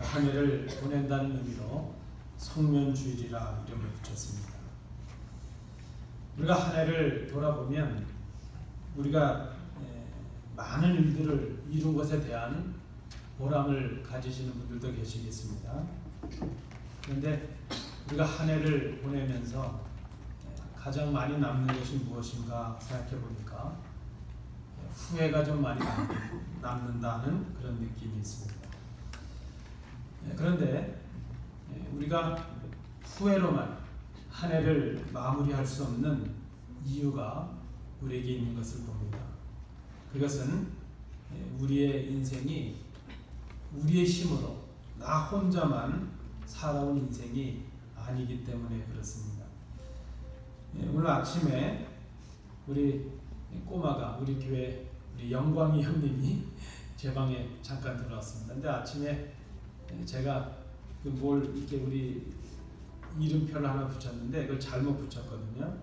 한 해를 보낸다는 의미로 성년주일이라 이름을 붙였습니다. 우리가 한 해를 돌아보면 우리가 많은 일들을 이룬 것에 대한 보람을 가지시는 분들도 계시겠습니다. 그런데 우리가 한 해를 보내면서 가장 많이 남는 것이 무엇인가 생각해 보니까 후회가 좀 많이 남는다는 그런 느낌이 있습니다. 그런데 우리가 후회로만 한 해를 마무리할 수 없는 이유가 우리에게 있는 것을 봅니다. 그것은 우리의 인생이 우리의 힘으로 나 혼자만 살아온 인생이 아니기 때문에 그렇습니다. 오늘 아침에 우리 꼬마가 우리 교회 우리 영광이 형님이 제 방에 잠깐 들어왔습니다. 근데 아침에 제가 뭘 이렇게 우리 이름표를 하나 붙였는데 그걸 잘못 붙였거든요.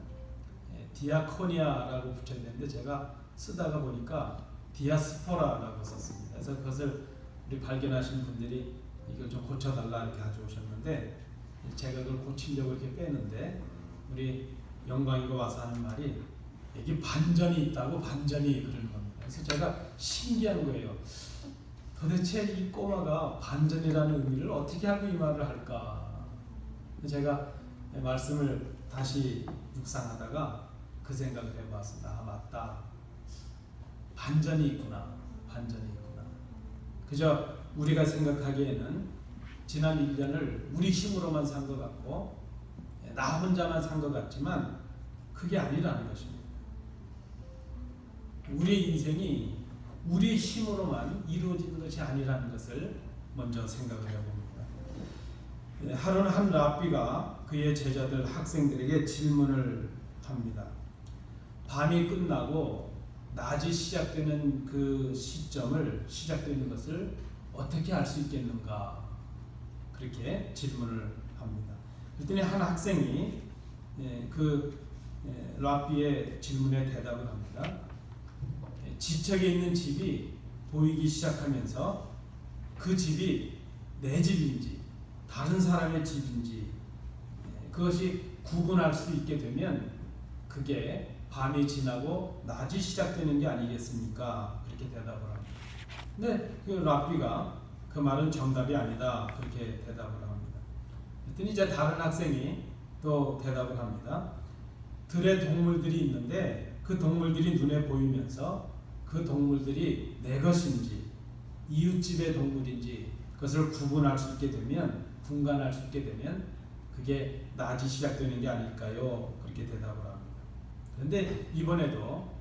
디아코니아라고 붙여야 되는데 제가 쓰다가 보니까 디아스포라라고 썼습니다. 그래서 그것을 우리 발견하신 분들이 이걸 좀 고쳐달라 이렇게 가져오셨는데 제가 그걸 고치려고 이렇게 빼는데 우리 영광이가 와서 하는 말이 여기 반전이 있다고 반전이 그러는 겁니다. 그래서 제가 신기한 거예요. 도대체 이 꼬마가 반전이라는 의미를 어떻게 알고 이 말을 할까? 제가 말씀을 다시 묵상하다가 그 생각을 해봤습니다. 아, 맞다. 반전이 있구나. 반전이 있구나. 그저 우리가 생각하기에는 지난 1년을 우리 힘으로만 산 것 같고 나 혼자만 산 것 같지만 그게 아니라는 것입니다. 우리 인생이 우리 힘으로만 이루어지는 것이 아니라는 것을 먼저 생각을 해봅니다. 하루는 한 랍비가 그의 제자들 학생들에게 질문을 합니다. 밤이 끝나고 낮이 시작되는 그 시작되는 것을 어떻게 알 수 있겠는가? 그렇게 질문을 합니다. 그랬더니 한 학생이 그 랍비의 질문에 대답을 합니다. 지척에 있는 집이 보이기 시작하면서 그 집이 내 집인지 다른 사람의 집인지 그것이 구분할 수 있게 되면 그게 밤이 지나고 낮이 시작되는 게 아니겠습니까? 그렇게 대답을 합니다. 근데 그 랍비가 그 말은 정답이 아니다 그렇게 대답을 합니다. 그랬더니 이제 다른 학생이 또 대답을 합니다. 들에 동물들이 있는데 그 동물들이 눈에 보이면서 그 동물들이 내 것인지 이웃집의 동물인지 그것을 구분할 수 있게 되면 분간할 수 있게 되면 그게 낮이 시작되는 게 아닐까요? 그렇게 대답을 합니다. 그런데 이번에도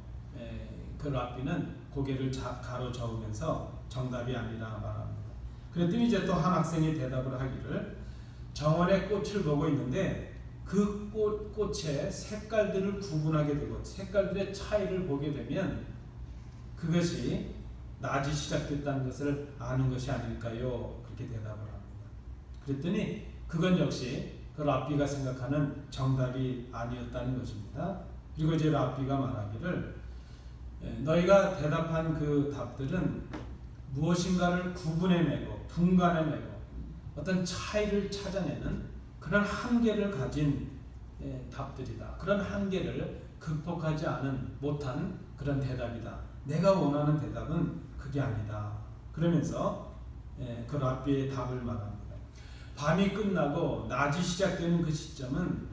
그 랍비는 고개를 가로저으면서 정답이 아니라 말합니다. 그랬더니 이제 또 한 학생이 대답을 하기를 정원의 꽃을 보고 있는데 그 꽃의 색깔들을 구분하게 되고 색깔들의 차이를 보게 되면 그것이 낮이 시작됐다는 것을 아는 것이 아닐까요? 그렇게 대답을 합니다. 그랬더니 그건 역시 그 랍비가 생각하는 정답이 아니었다는 것입니다. 그리고 이제 랍비가 말하기를 너희가 대답한 그 답들은 무엇인가를 구분해내고 분간해내고 어떤 차이를 찾아내는 그런 한계를 가진 답들이다. 그런 한계를 극복하지 못한 그런 대답이다. 내가 원하는 대답은 그게 아니다. 그러면서 그 랍비의 답을 말합니다. 밤이 끝나고 낮이 시작되는 그 시점은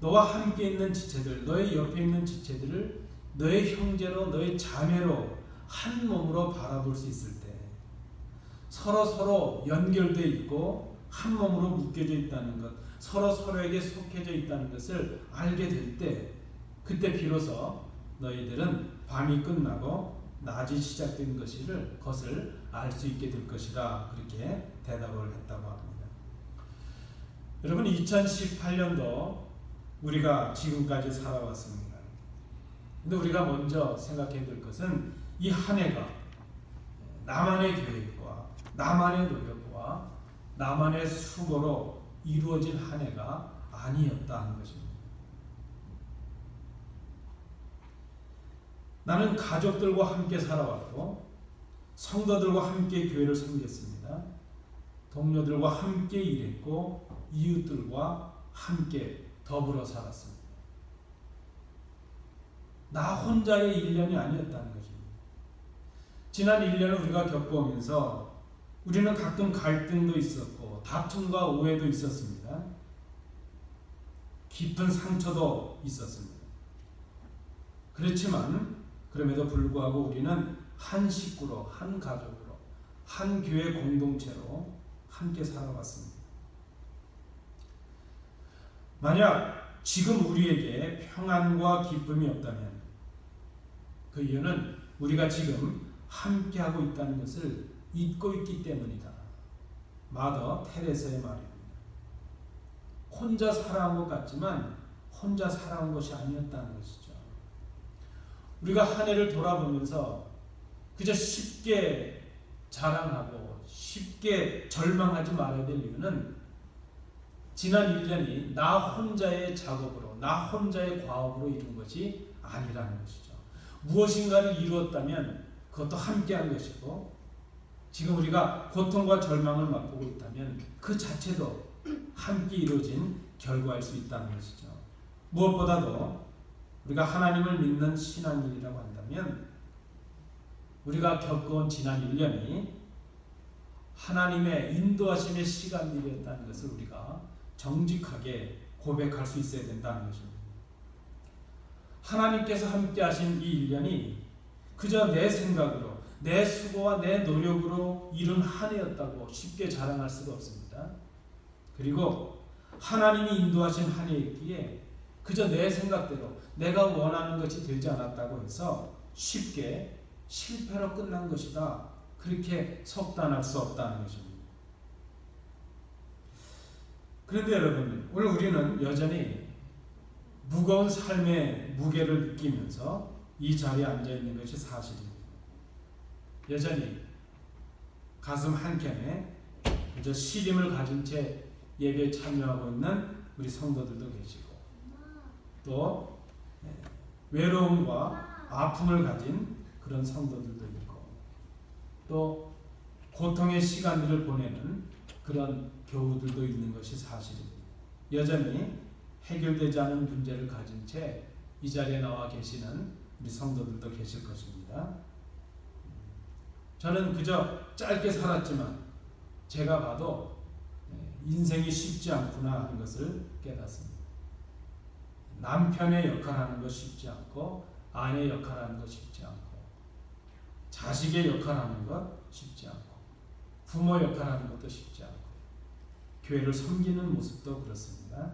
너와 함께 있는 지체들, 너의 옆에 있는 지체들을 너의 형제로, 너의 자매로 한 몸으로 바라볼 수 있을 때 서로 연결되어 있고 한 몸으로 묶여져 있다는 것, 서로에게 속해져 있다는 것을 알게 될 때 그때 비로소 너희들은 밤이 끝나고 낮이 시작된 것을 알 수 있게 될 것이다. 그렇게 대답을 했다고 합니다. 여러분 2018년도 우리가 지금까지 살아왔습니다. 근데 우리가 먼저 생각해야 될 것은 이 한 해가 나만의 계획과 나만의 노력과 나만의 수고로 이루어진 한 해가 아니었다 하는 것입니다. 나는 가족들과 함께 살아왔고 성도들과 함께 교회를 섬겼습니다. 동료들과 함께 일했고 이웃들과 함께 더불어 살았습니다. 나 혼자의 1년이 아니었다는 것입니다. 지난 1년을 우리가 겪어오면서 우리는 가끔 갈등도 있었고 다툼과 오해도 있었습니다. 깊은 상처도 있었습니다. 그렇지만 그럼에도 불구하고 우리는 한 식구로, 한 가족으로, 한 교회 공동체로 함께 살아왔습니다. 만약 지금 우리에게 평안과 기쁨이 없다면 그 이유는 우리가 지금 함께하고 있다는 것을 잊고 있기 때문이다. 마더 테레사의 말입니다. 혼자 살아온 것 같지만 혼자 살아온 것이 아니었다는 것이죠. 우리가 한 해를 돌아보면서 그저 쉽게 자랑하고 쉽게 절망하지 말아야 될 이유는 지난 1년이 나 혼자의 작업으로, 나 혼자의 과업으로 이룬 것이 아니라는 것이죠. 무엇인가를 이루었다면 그것도 함께한 것이고, 지금 우리가 고통과 절망을 맛보고 있다면 그 자체도 함께 이루어진 결과일 수 있다는 것이죠. 무엇보다도 우리가 하나님을 믿는 신앙인이라고 한다면 우리가 겪어온 지난 1년이 하나님의 인도하심의 시간들이었다는 것을 우리가 정직하게 고백할 수 있어야 된다는 것입니다. 하나님께서 함께 하신 이 1년이 그저 내 생각으로, 내 수고와 내 노력으로 이룬 한 해였다고 쉽게 자랑할 수가 없습니다. 그리고 하나님이 인도하신 한 해였기에 그저 내 생각대로 내가 원하는 것이 되지 않았다고 해서 쉽게 실패로 끝난 것이다, 그렇게 속단할 수 없다는 것입니다. 그런데 여러분, 오늘 우리는 여전히 무거운 삶의 무게를 느끼면서 이 자리에 앉아 있는 것이 사실입니다. 여전히 가슴 한켠에 그저 시림을 가진 채 예배에 참여하고 있는 우리 성도들도 계시고, 또 외로움과 아픔을 가진 그런 성도들도 있고, 또 고통의 시간들을 보내는 그런 교우들도 있는 것이 사실입니다. 여전히 해결되지 않은 문제를 가진 채 이 자리에 나와 계시는 우리 성도들도 계실 것입니다. 저는 그저 짧게 살았지만 제가 봐도 인생이 쉽지 않구나 하는 것을 깨닫습니다. 남편의 역할하는 것 쉽지 않고, 아내의 역할하는 것 쉽지 않고, 자식의 역할하는 것 쉽지 않고, 부모 역할하는 것도 쉽지 않고, 교회를 섬기는 모습도 그렇습니다.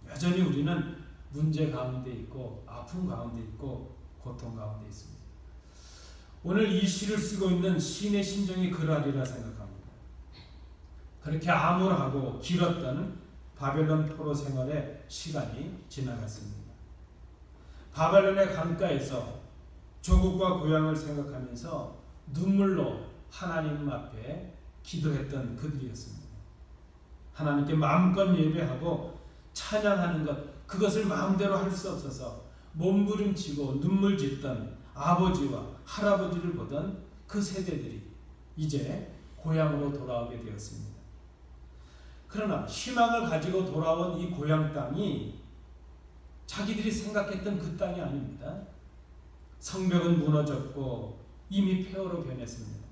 여전히 우리는 문제 가운데 있고, 아픔 가운데 있고, 고통 가운데 있습니다. 오늘 이 시를 쓰고 있는 시인의 심정이 그러하리라 생각합니다. 그렇게 암울하고 길었던 바벨론 포로 생활의 시간이 지나갔습니다. 바벨론의 강가에서 조국과 고향을 생각하면서 눈물로 하나님 앞에 기도했던 그들이었습니다. 하나님께 마음껏 예배하고 찬양하는 것, 그것을 마음대로 할 수 없어서 몸부림치고 눈물 짓던 아버지와 할아버지를 보던 그 세대들이 이제 고향으로 돌아오게 되었습니다. 그러나 희망을 가지고 돌아온 이 고향 땅이 자기들이 생각했던 그 땅이 아닙니다. 성벽은 무너졌고 이미 폐허로 변했습니다.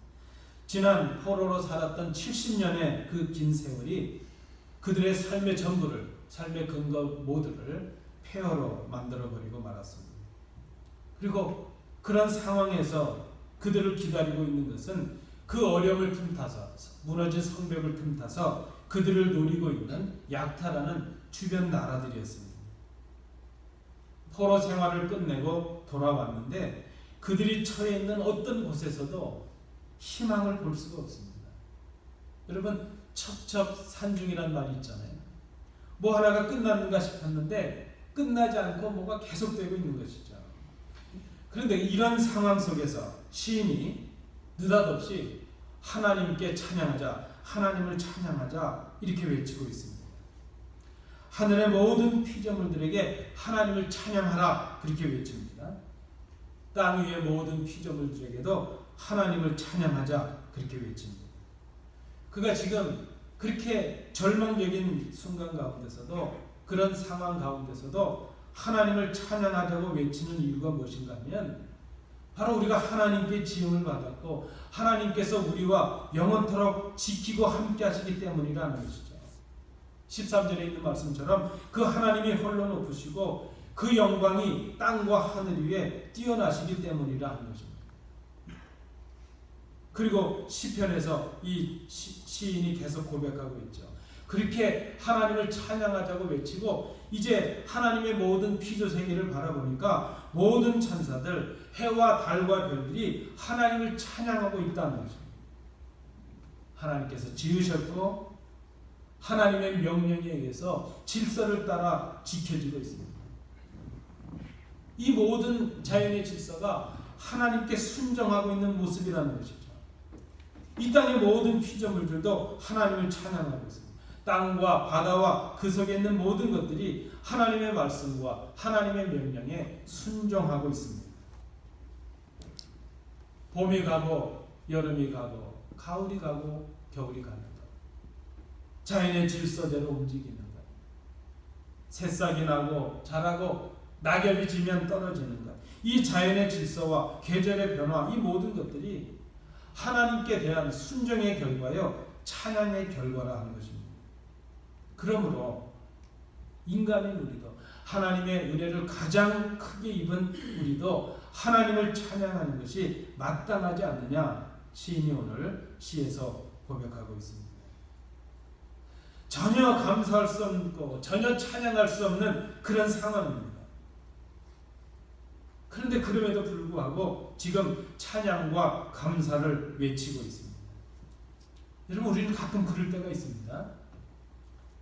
지난 포로로 살았던 70년의 그 긴 세월이 그들의 삶의 전부를, 삶의 근거 모두를 폐허로 만들어버리고 말았습니다. 그리고 그런 상황에서 그들을 기다리고 있는 것은 그 어려움을 틈타서, 무너진 성벽을 틈타서 그들을 노리고 있는 약탈하는 주변 나라들이었습니다. 포로 생활을 끝내고 돌아왔는데 그들이 처해 있는 어떤 곳에서도 희망을 볼 수가 없습니다. 여러분, 첩첩산중이라는 말이 있잖아요. 뭐 하나가 끝났는가 싶었는데 끝나지 않고 뭐가 계속되고 있는 것이죠. 그런데 이런 상황 속에서 시인이 느닷없이 하나님께 찬양하자, 하나님을 찬양하자, 이렇게 외치고 있습니다. 하늘의 모든 피조물들에게 하나님을 찬양하라, 그렇게 외칩니다. 땅 위의 모든 피조물들에게도 하나님을 찬양하자, 그렇게 외칩니다. 그가 지금 그렇게 절망적인 순간 가운데서도, 그런 상황 가운데서도 하나님을 찬양하자고 외치는 이유가 무엇인가 하면, 바로 우리가 하나님께 지음을 받았고 하나님께서 우리와 영원토록 지키고 함께 하시기 때문이라는 것이죠. 13절에 있는 말씀처럼 그 하나님이 홀로 높으시고 그 영광이 땅과 하늘 위에 뛰어나시기 때문이라 하는 것입니다. 그리고 시편에서 이 시인이 계속 고백하고 있죠. 그렇게 하나님을 찬양하자고 외치고 이제 하나님의 모든 피조 세계를 바라보니까 모든 천사들, 해와 달과 별들이 하나님을 찬양하고 있다는 것입니다. 하나님께서 지으셨고 하나님의 명령에 의해서 질서를 따라 지켜지고 있습니다. 이 모든 자연의 질서가 하나님께 순종하고 있는 모습이라는 것이죠. 이 땅의 모든 피조물들도 하나님을 찬양하고 있습니다. 땅과 바다와 그 속에 있는 모든 것들이 하나님의 말씀과 하나님의 명령에 순종하고 있습니다. 봄이 가고 여름이 가고 가을이 가고 겨울이 가는 것, 자연의 질서대로 움직이는 것, 새싹이 나고 자라고 낙엽이 지면 떨어지는 것, 이 자연의 질서와 계절의 변화, 이 모든 것들이 하나님께 대한 순종의 결과요, 찬양의 결과라 하는 것입니다. 그러므로 인간인 우리도, 하나님의 은혜를 가장 크게 입은 우리도 하나님을 찬양하는 것이 마땅하지 않느냐, 시인이 오늘 시에서 고백하고 있습니다. 전혀 감사할 수 없고 전혀 찬양할 수 없는 그런 상황입니다. 그런데 그럼에도 불구하고 지금 찬양과 감사를 외치고 있습니다. 여러분, 우리는 가끔 그럴 때가 있습니다.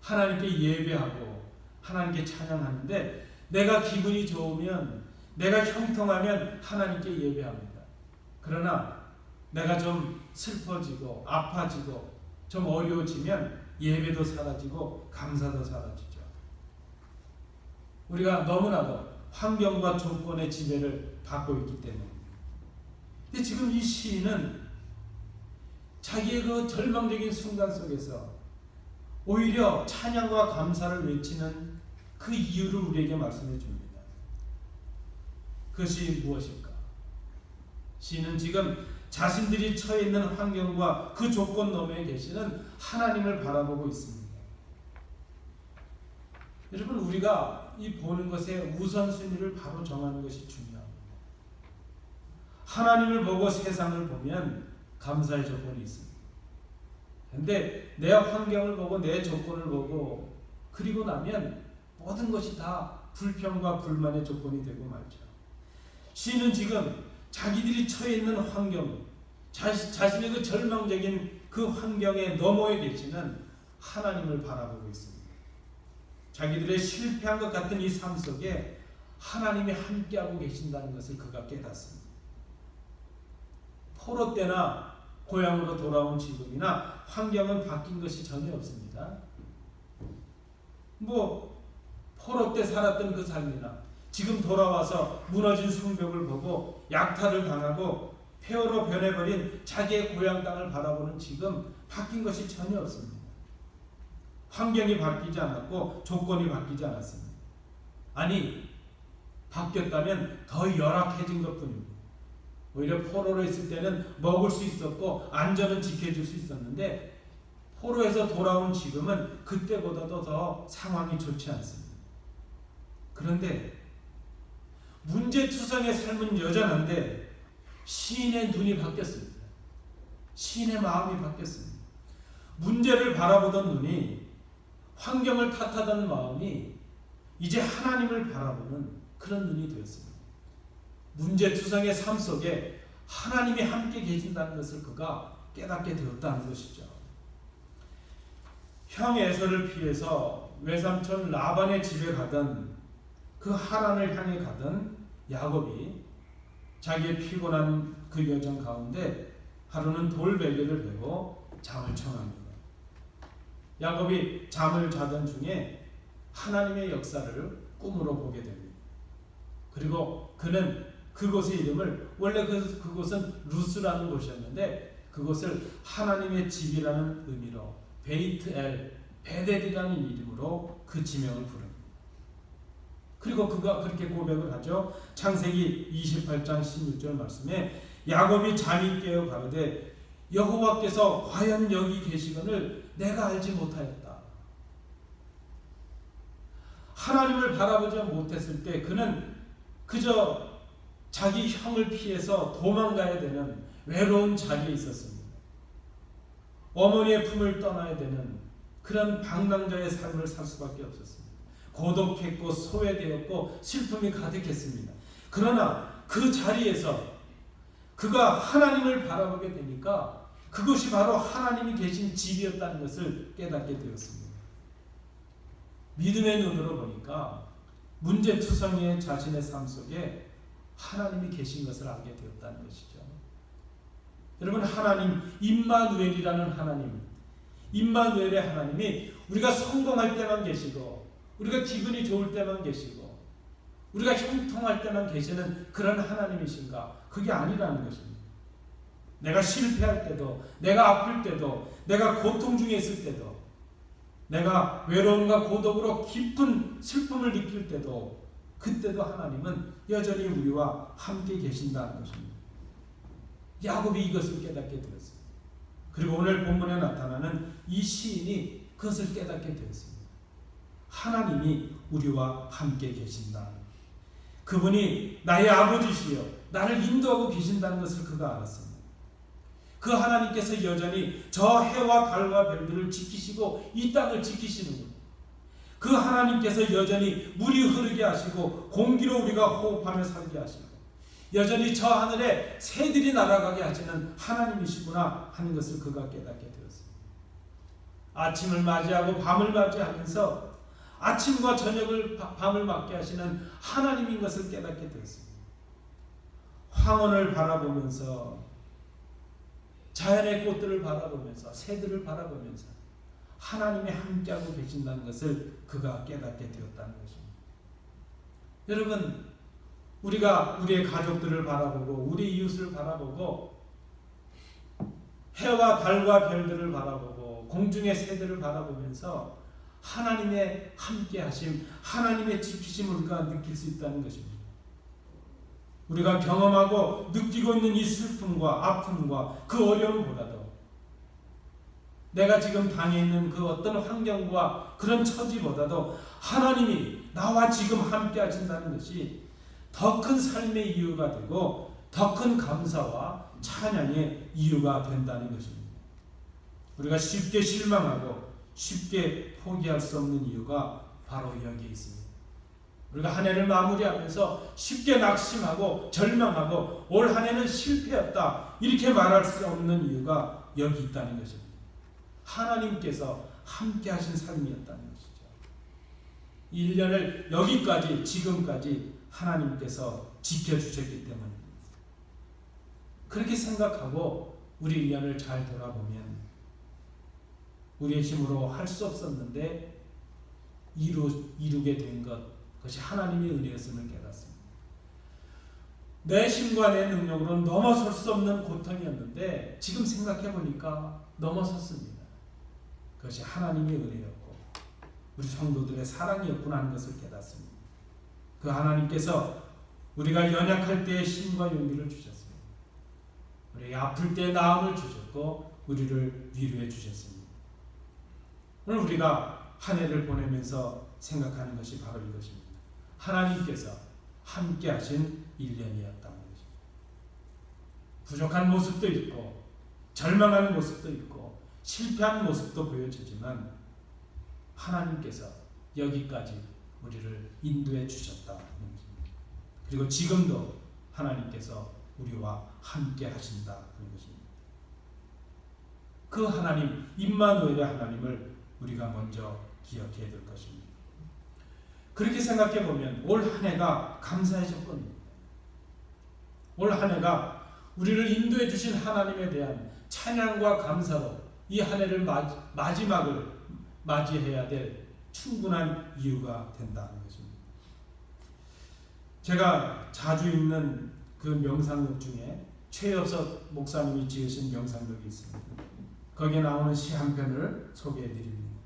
하나님께 예배하고 하나님께 찬양하는데 내가 기분이 좋으면, 내가 형통하면 하나님께 예배합니다. 그러나 내가 좀 슬퍼지고 아파지고 좀 어려워지면 예배도 사라지고 감사도 사라지죠. 우리가 너무나도 환경과 조건의 지배를 받고 있기 때문입니다. 근데 지금 이 시인은 자기의 그 절망적인 순간 속에서 오히려 찬양과 감사를 외치는 그 이유를 우리에게 말씀해 줍니다. 그것이 무엇일까? 시인은 지금 자신들이 처해 있는 환경과 그 조건 너머에 계시는 하나님을 바라보고 있습니다. 여러분, 우리가 이 보는 것의 우선순위를 바로 정하는 것이 중요합니다. 하나님을 보고 세상을 보면 감사의 조건이 있습니다. 그런데 내 환경을 보고 내 조건을 보고 그리고 나면 모든 것이 다 불평과 불만의 조건이 되고 말죠. 시인은 지금 자기들이 처해 있는 환경, 자신의 그 절망적인 그 환경의 너머에 계시는 하나님을 바라보고 있습니다. 자기들의 실패한 것 같은 이 삶 속에 하나님이 함께하고 계신다는 것을 그가 깨닫습니다. 포로 때나 고향으로 돌아온 지금이나 환경은 바뀐 것이 전혀 없습니다. 포로 때 살았던 그 삶이나 지금 돌아와서 무너진 성벽을 보고 약탈을 당하고 폐허로 변해버린 자기의 고향 땅을 바라보는 지금 바뀐 것이 전혀 없습니다. 환경이 바뀌지 않았고 조건이 바뀌지 않았습니다. 아니, 바뀌었다면 더 열악해진 것뿐입니다. 오히려 포로로 있을 때는 먹을 수 있었고 안전은 지켜줄 수 있었는데 포로에서 돌아온 지금은 그때보다도 더 상황이 좋지 않습니다. 그런데 문제투성의 삶은 여전한데 시인의 눈이 바뀌었습니다. 시인의 마음이 바뀌었습니다. 문제를 바라보던 눈이, 환경을 탓하던 마음이 이제 하나님을 바라보는 그런 눈이 되었습니다. 문제투성의 삶 속에 하나님이 함께 계신다는 것을 그가 깨닫게 되었다는 것이죠. 형 에서를 피해서 외삼촌 라반의 집에 가던, 그 하란을 향해 가던 야곱이 자기의 피곤한 그 여정 가운데 하루는 돌베개를 베고 잠을 청합니다. 야곱이 잠을 자던 중에 하나님의 역사를 꿈으로 보게 됩니다. 그리고 그는 그곳의 이름을, 원래 그곳은 루스라는 곳이었는데 그것을 하나님의 집이라는 의미로 베이트엘, 베델이라는 이름으로 그 지명을 부릅니다. 그리고 그가 그렇게 고백을 하죠. 창세기 28장 16절 말씀에 야곱이 잠이 깨어 가로되 여호와께서 과연 여기 계시거늘 내가 알지 못하였다. 하나님을 바라보지 못했을 때 그는 그저 자기 형을 피해서 도망가야 되는 외로운 자리에 있었습니다. 어머니의 품을 떠나야 되는 그런 방랑자의 삶을 살 수밖에 없었습니다. 고독했고 소외되었고 슬픔이 가득했습니다. 그러나 그 자리에서 그가 하나님을 바라보게 되니까 그것이 바로 하나님이 계신 집이었다는 것을 깨닫게 되었습니다. 믿음의 눈으로 보니까 문제투성이의 자신의 삶 속에 하나님이 계신 것을 알게 되었다는 것이죠. 여러분, 하나님, 임마누엘이라는 하나님, 임마누엘의 하나님이 우리가 성공할 때만 계시고 우리가 기분이 좋을 때만 계시고 우리가 형통할 때만 계시는 그런 하나님이신가? 그게 아니라는 것입니다. 내가 실패할 때도, 내가 아플 때도, 내가 고통 중에 있을 때도, 내가 외로움과 고독으로 깊은 슬픔을 느낄 때도, 그때도 하나님은 여전히 우리와 함께 계신다는 것입니다. 야곱이 이것을 깨닫게 되었습니다. 그리고 오늘 본문에 나타나는 이 시인이 그것을 깨닫게 되었습니다. 하나님이 우리와 함께 계신다. 그분이 나의 아버지시여 나를 인도하고 계신다는 것을 그가 알았습니다. 그 하나님께서 여전히 저 해와 달과 별들을 지키시고 이 땅을 지키시는 분. 그 하나님께서 여전히 물이 흐르게 하시고 공기로 우리가 호흡하며 살게 하시고 여전히 저 하늘에 새들이 날아가게 하시는 하나님이시구나 하는 것을 그가 깨닫게 되었습니다. 아침을 맞이하고 밤을 맞이하면서 아침과 저녁을 밤을 맞게 하시는 하나님인 것을 깨닫게 되었습니다. 황혼을 바라보면서 자연의 꽃들을 바라보면서 새들을 바라보면서 하나님이 함께하고 계신다는 것을 그가 깨닫게 되었다는 것입니다. 여러분, 우리가 우리의 가족들을 바라보고 우리 이웃을 바라보고 해와 달과 별들을 바라보고 공중의 새들을 바라보면서 하나님의 함께하심, 하나님의 지키심을 우리가 느낄 수 있다는 것입니다. 우리가 경험하고 느끼고 있는 이 슬픔과 아픔과 그 어려움보다도 내가 지금 당해 있는 그 어떤 환경과 그런 처지보다도 하나님이 나와 지금 함께 하신다는 것이 더 큰 삶의 이유가 되고 더 큰 감사와 찬양의 이유가 된다는 것입니다. 우리가 쉽게 실망하고 쉽게 포기할 수 없는 이유가 바로 여기에 있습니다. 우리가 한 해를 마무리하면서 쉽게 낙심하고 절망하고 올 한 해는 실패였다 이렇게 말할 수 없는 이유가 여기 있다는 것입니다. 하나님께서 함께 하신 삶이었다는 것이죠. 1년을 여기까지 지금까지 하나님께서 지켜주셨기 때문입니다. 그렇게 생각하고 우리 1년을 잘 돌아보면 우리의 힘으로 할 수 없었는데 이루게 된 것, 그것이 하나님의 은혜였음을 깨닫습니다. 내 힘과 내 능력으로는 넘어설 수 없는 고통이었는데 지금 생각해 보니까 넘어섰습니다. 그것이 하나님의 은혜였고 우리 성도들의 사랑이었구나 하는 것을 깨닫습니다. 그 하나님께서 우리가 연약할 때의 힘과 용기를 주셨습니다. 우리 아플 때 나음을 주셨고 우리를 위로해 주셨습니다. 오늘 우리가 한 해를 보내면서 생각하는 것이 바로 이것입니다. 하나님께서 함께 하신 1년이었다는 것입니다. 부족한 모습도 있고 절망한 모습도 있고 실패한 모습도 보여지지만 하나님께서 여기까지 우리를 인도해 주셨다는 것입니다. 그리고 지금도 하나님께서 우리와 함께 하신다는 것입니다. 그 하나님, 임마누엘의 하나님을 우리가 먼저 기억해야 될 것입니다. 그렇게 생각해 보면 올 한 해가 감사의 조건입니다. 올 한 해가 우리를 인도해 주신 하나님에 대한 찬양과 감사로 이 한 해를 마지막을 맞이해야 될 충분한 이유가 된다는 것입니다. 제가 자주 읽는 그 명상록 중에 최엽석 목사님이 지으신 명상록이 있습니다. 거기에 나오는 시 한 편을 소개해 드립니다.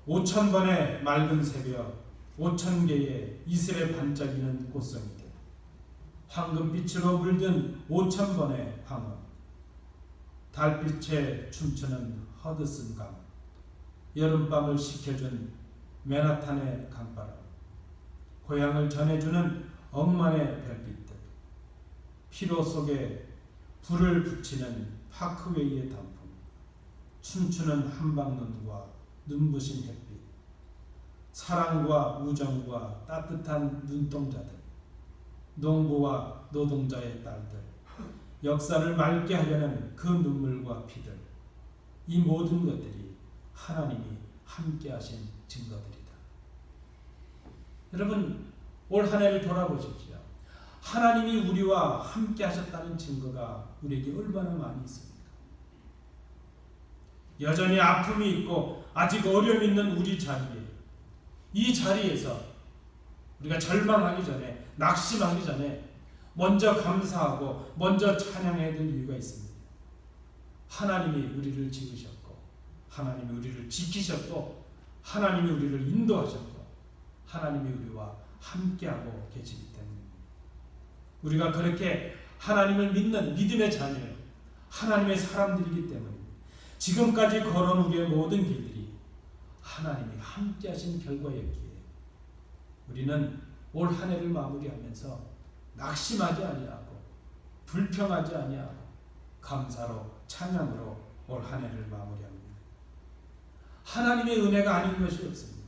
5,000번의 맑은 새벽, 5,000개의 이슬에 반짝이는 꽃송이들, 황금빛으로 물든 5,000번의 황혼, 달빛에 춤추는 허드슨 강, 여름밤을 식혀준 맨하탄의 강바람, 고향을 전해주는 억만의 별빛들, 피로 속에 불을 붙이는 파크웨이의 단풍, 춤추는 한방눈과 눈부신 햇빛, 사랑과 우정과 따뜻한 눈동자들, 농부와 노동자의 딸들, 역사를 맑게 하려는 그 눈물과 피들, 이 모든 것들이 하나님이 함께 하신 증거들이다. 여러분, 올 한 해를 돌아보십시오. 하나님이 우리와 함께 하셨다는 증거가 우리에게 얼마나 많이 있습니까? 여전히 아픔이 있고 아직 어려움이 있는 우리 자리에, 이 자리에서 우리가 절망하기 전에, 낙심하기 전에 먼저 감사하고 먼저 찬양해야 될 이유가 있습니다. 하나님이 우리를 지으셨고, 하나님이 우리를 지키셨고, 하나님이 우리를 인도하셨고, 하나님이 우리와 함께하고 계시기 때문입니다. 우리가 그렇게 하나님을 믿는 믿음의 자녀예요. 하나님의 사람들이기 때문입니다. 지금까지 걸어온 우리의 모든 길들이 하나님이 함께하신 결과였기에 우리는 올 한 해를 마무리하면서 낙심하지 아니하고 불평하지 아니하고 감사로 찬양으로 올 한 해를 마무리합니다. 하나님의 은혜가 아닌 것이 없습니다.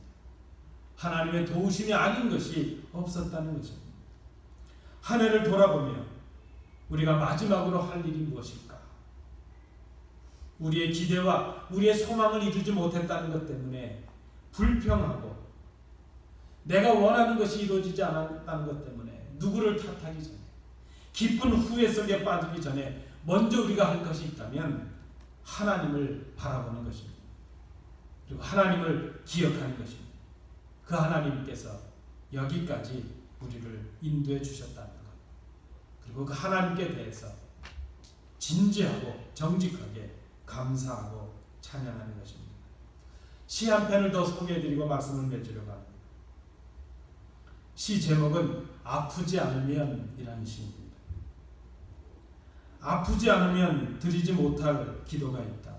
하나님의 도우심이 아닌 것이 없었다는 것입니다. 한 해를 돌아보며 우리가 마지막으로 할 일이 무엇일까? 우리의 기대와 우리의 소망을 이루지 못했다는 것 때문에 불평하고 내가 원하는 것이 이루어지지 않았다는 것 때문에 누구를 탓하기 전에, 깊은 후회 속에 빠지기 전에 먼저 우리가 할 것이 있다면 하나님을 바라보는 것입니다. 그리고 하나님을 기억하는 것입니다. 그 하나님께서 여기까지 우리를 인도해 주셨다는 것, 그리고 그 하나님께 대해서 진지하고 정직하게 감사하고 찬양하는 것입니다. 시 한 편을 더 소개해드리고 말씀을 맺으려고 합니다. 시 제목은 아프지 않으면 이라는 시입니다. 아프지 않으면 드리지 못할 기도가 있다.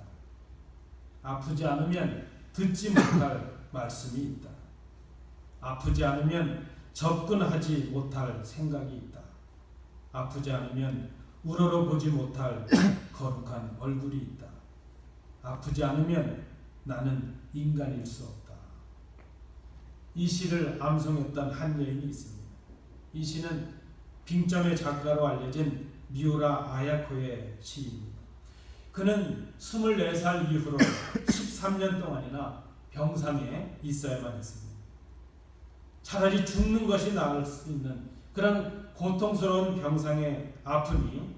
아프지 않으면 듣지 못할 말씀이 있다. 아프지 않으면 접근하지 못할 생각이 있다. 아프지 않으면 우러러보지 못할 거룩한 얼굴이 있다. 아프지 않으면 나는 인간일 수 없다. 이 시를 암송했던 한 여인이 있습니다. 이 시는 빙점의 작가로 알려진 미우라 아야코의 시입니다. 그는 24살 이후로 13년 동안이나 병상에 있어야만 했습니다. 차라리 죽는 것이 나을 수 있는 그런 고통스러운 병상의 아픔이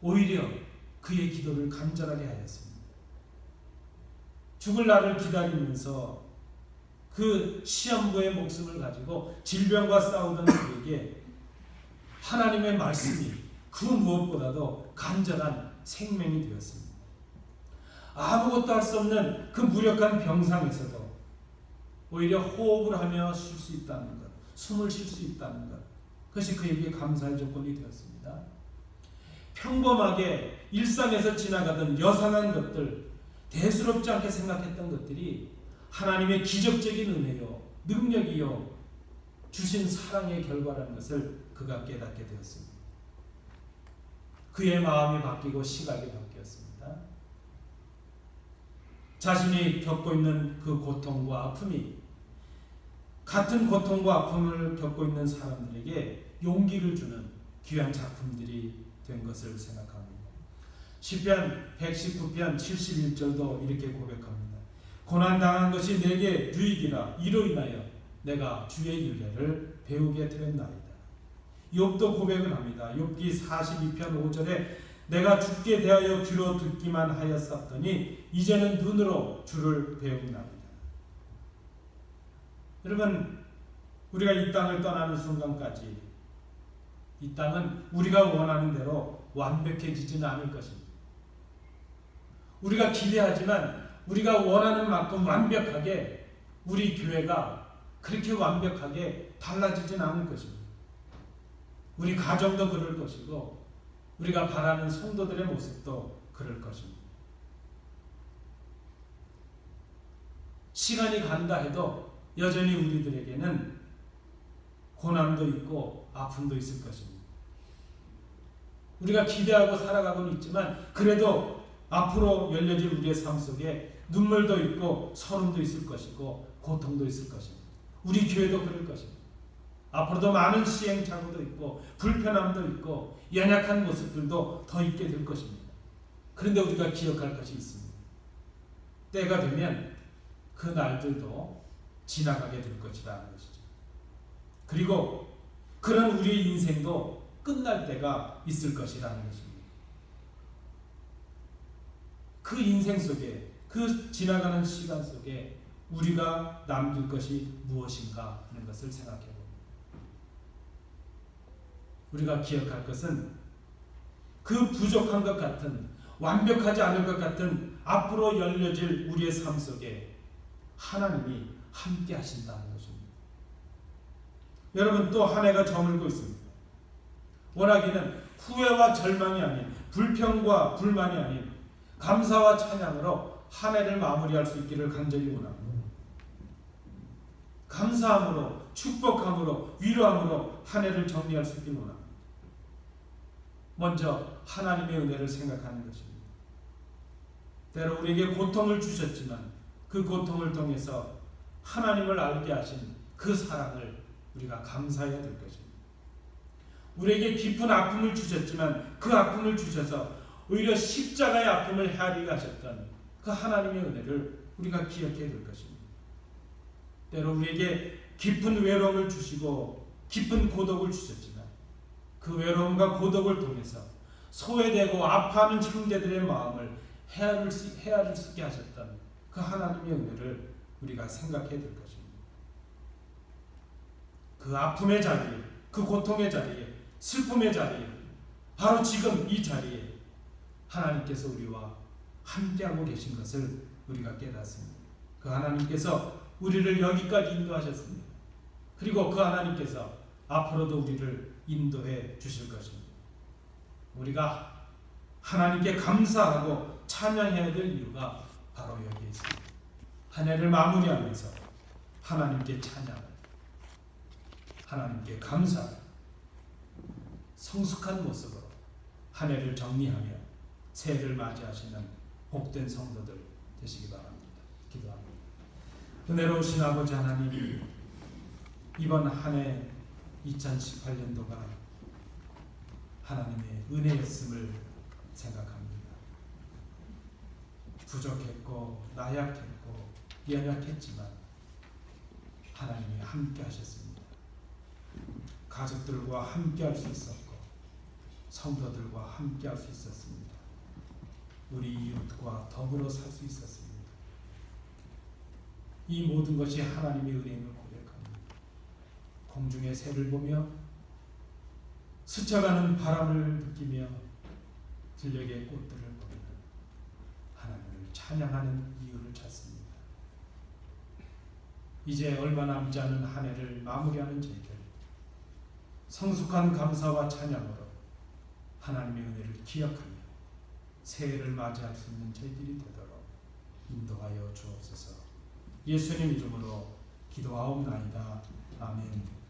오히려 그의 기도를 간절하게 하였습니다. 죽을 날을 기다리면서 그 시험부의 목숨을 가지고 질병과 싸우던 그에게 하나님의 말씀이 그 무엇보다도 간절한 생명이 되었습니다. 아무것도 할 수 없는 그 무력한 병상에서도 오히려 호흡을 하며 쉴 수 있다는 것, 숨을 쉴 수 있다는 것, 그것이 그에게 감사의 조건이 되었습니다. 평범하게 일상에서 지나가던 여상한 것들, 대수롭지 않게 생각했던 것들이 하나님의 기적적인 은혜요, 능력이요, 주신 사랑의 결과라는 것을 그가 깨닫게 되었습니다. 그의 마음이 바뀌고 시각이 바뀌었습니다. 자신이 겪고 있는 그 고통과 아픔이 같은 고통과 아픔을 겪고 있는 사람들에게 용기를 주는 귀한 작품들이 된 것을 생각합니다. 시편 119편 71절도 이렇게 고백합니다. 고난당한 것이 내게 유익이라. 이로 인하여 내가 주의 윤례를 배우게 되었나이다. 욥도 고백을 합니다. 욥기 42편 5절에 내가 주께 대하여 귀로 듣기만 하였었더니 이제는 눈으로 주를 배우나이다. 여러분, 우리가 이 땅을 떠나는 순간까지 이 땅은 우리가 원하는 대로 완벽해지지는 않을 것입니다. 우리가 기대하지만 우리가 원하는 만큼 완벽하게 우리 교회가 그렇게 완벽하게 달라지진 않을 것입니다. 우리 가정도 그럴 것이고 우리가 바라는 성도들의 모습도 그럴 것입니다. 시간이 간다 해도 여전히 우리들에게는 고난도 있고 아픔도 있을 것입니다. 우리가 기대하고 살아가고는 있지만 그래도 앞으로 열려질 우리의 삶 속에 눈물도 있고 서름도 있을 것이고 고통도 있을 것입니다. 우리 교회도 그럴 것입니다. 앞으로도 많은 시행착오도 있고 불편함도 있고 연약한 모습들도 더 있게 될 것입니다. 그런데 우리가 기억할 것이 있습니다. 때가 되면 그 날들도 지나가게 될 것이라는 것이죠. 그리고 그런 우리의 인생도 끝날 때가 있을 것이라는 것입니다. 그 인생 속에 그 지나가는 시간 속에 우리가 남길 것이 무엇인가 하는 것을 생각해 봅니다. 우리가 기억할 것은 그 부족한 것 같은 완벽하지 않을 것 같은 앞으로 열려질 우리의 삶 속에 하나님이 함께 하신다는 것입니다. 여러분 또 한 해가 저물고 있습니다. 원하기는 후회와 절망이 아닌 불평과 불만이 아닌 감사와 찬양으로 한 해를 마무리할 수 있기를 간절히 원합니다. 감사함으로 축복함으로 위로함으로 한 해를 정리할 수 있기를 원합니다. 먼저 하나님의 은혜를 생각하는 것입니다. 때로 우리에게 고통을 주셨지만 그 고통을 통해서 하나님을 알게 하신 그 사랑을 우리가 감사해야 될 것입니다. 우리에게 깊은 아픔을 주셨지만 그 아픔을 주셔서 오히려 십자가의 아픔을 헤아리게 하셨던 그 하나님의 은혜를 우리가 기억해야 될 것입니다. 때로 우리에게 깊은 외로움을 주시고 깊은 고독을 주셨지만 그 외로움과 고독을 통해서 소외되고 아파하는 형제들의 마음을 헤아릴 수 있게 하셨던 그 하나님의 은혜를 우리가 생각해야 될 것입니다. 그 아픔의 자리에, 그 고통의 자리에, 슬픔의 자리에, 바로 지금 이 자리에 하나님께서 우리와 함께하고 계신 것을 우리가 깨닫습니다. 그 하나님께서 우리를 여기까지 인도하셨습니다. 그리고 그 하나님께서 앞으로도 우리를 인도해 주실 것입니다. 우리가 하나님께 감사하고 찬양해야 될 이유가 바로 여기에 있습니다. 한 해를 마무리하면서 하나님께 찬양, 하나님께 감사, 성숙한 모습으로 한 해를 정리하며 새해를 맞이하시는 복된 성도들 되시기 바랍니다. 기도합니다. 은혜로우신 아버지 하나님, 이번 한 해 2018년도가 하나님의 은혜였음을 생각합니다. 부족했고 나약했고 연약했지만 하나님이 함께 하셨습니다. 가족들과 함께 할 수 있었고 성도들과 함께 할 수 있었습니다. 우리 이웃과 더불어 살 수 있었습니다. 이 모든 것이 하나님의 은혜임을 고백합니다. 공중의 새를 보며 스쳐가는 바람을 느끼며 들녘의 꽃들을 보며 하나님을 찬양하는 이유를 찾습니다. 이제 얼마 남지 않은 한 해를 마무리하는 저희들, 성숙한 감사와 찬양으로 하나님의 은혜를 기억하며 새해를 맞이할 수 있는 저희들이 되도록 인도하여 주옵소서. 예수님 이름으로 기도하옵나이다. 아멘.